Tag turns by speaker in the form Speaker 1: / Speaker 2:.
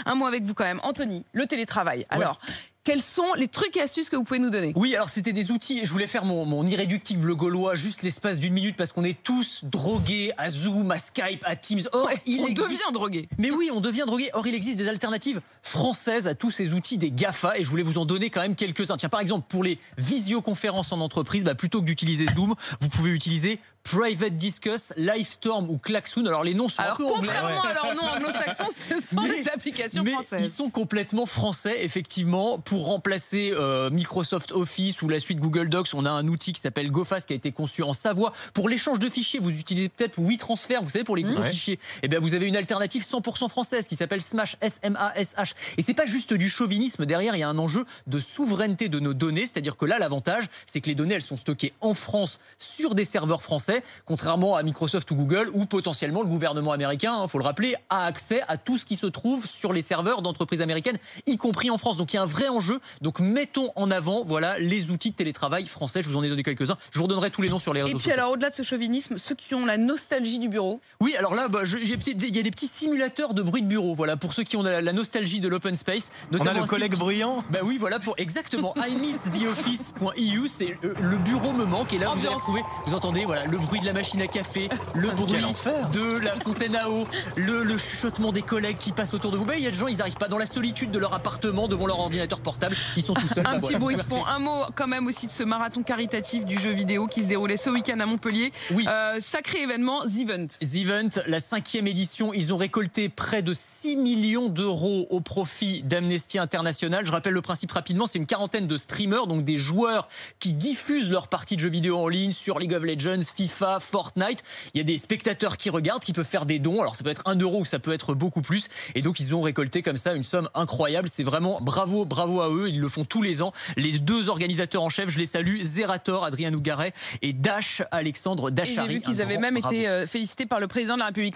Speaker 1: Un mot avec vous quand même. Anthony, le télétravail. Alors, quels sont les trucs et astuces que vous pouvez nous donner?
Speaker 2: Oui, alors c'était des outils. Je voulais faire mon irréductible gaulois juste l'espace d'une minute parce qu'on est tous drogués à Zoom, à Skype, à Teams. Or,
Speaker 1: on devient drogué.
Speaker 2: Mais oui, on devient drogué. Or, il existe des alternatives françaises à tous ces outils des GAFA et je voulais vous en donner quand même quelques-uns. Tiens, par exemple, pour les visioconférences en entreprise, plutôt que d'utiliser Zoom, vous pouvez utiliser Private Discuss, Livestorm ou Klaxoon. Alors les noms sont un peu anglais.
Speaker 1: Contrairement à leurs noms anglo-saxons, ce sont des applications françaises.
Speaker 2: Ils sont complètement français, effectivement. Pour remplacer Microsoft Office ou la suite Google Docs, on a un outil qui s'appelle GoFast qui a été conçu en Savoie. Pour l'échange de fichiers, vous utilisez peut-être WeTransfer, vous savez, pour les gros fichiers. Eh bien, vous avez une alternative 100% française qui s'appelle Smash, S-M-A-S-H. Et c'est pas juste du chauvinisme. Derrière, il y a un enjeu de souveraineté de nos données. C'est-à-dire que là, l'avantage, c'est que les données, elles sont stockées en France sur des serveurs français. Contrairement à Microsoft ou Google, où potentiellement le gouvernement américain, faut le rappeler, a accès à tout ce qui se trouve sur les serveurs d'entreprises américaines, y compris en France. Donc il y a un vrai enjeu. Donc mettons en avant les outils de télétravail français. Je vous en ai donné quelques-uns. Je vous redonnerai tous les noms sur les réseaux sociaux.
Speaker 1: Et puis alors au-delà de ce chauvinisme, ceux qui ont la nostalgie du bureau.
Speaker 2: Oui, alors là, il y a des petits simulateurs de bruit de bureau. Voilà, pour ceux qui ont la nostalgie de l'open space.
Speaker 3: On a le collègue bruyant.
Speaker 2: Oui, voilà, exactement. imisstheoffice.eu, c'est le bureau me manque. Et là, vous allez retrouver, vous entendez, voilà, le bruit de la machine à café, le bruit de la fontaine à eau, le chuchotement des collègues qui passent autour de vous. Il y a des gens, ils n'arrivent pas dans la solitude de leur appartement devant leur ordinateur portable. Ils sont tout seuls.
Speaker 1: Un petit bruit de fond. Un mot quand même aussi de ce marathon caritatif du jeu vidéo qui se déroulait ce week-end à Montpellier. Oui. Sacré événement, The Event.
Speaker 2: The Event, la 5e édition. Ils ont récolté près de 6 millions d'euros au profit d'Amnesty International. Je rappelle le principe rapidement, c'est une quarantaine de streamers, donc des joueurs qui diffusent leurs parties de jeux vidéo en ligne sur League of Legends, FIFA, Fortnite. Il y a des spectateurs qui regardent, qui peuvent faire des dons. Alors ça peut être 1 euro ou ça peut être beaucoup plus. Et donc ils ont récolté comme ça une somme incroyable. C'est vraiment bravo à eux. Ils le font tous les ans. Les deux organisateurs en chef, je les salue, Zerator, Adrien Nougaret et Dash, Alexandre Dachary.
Speaker 1: Et j'ai vu qu'ils avaient même été félicités par le président de la République.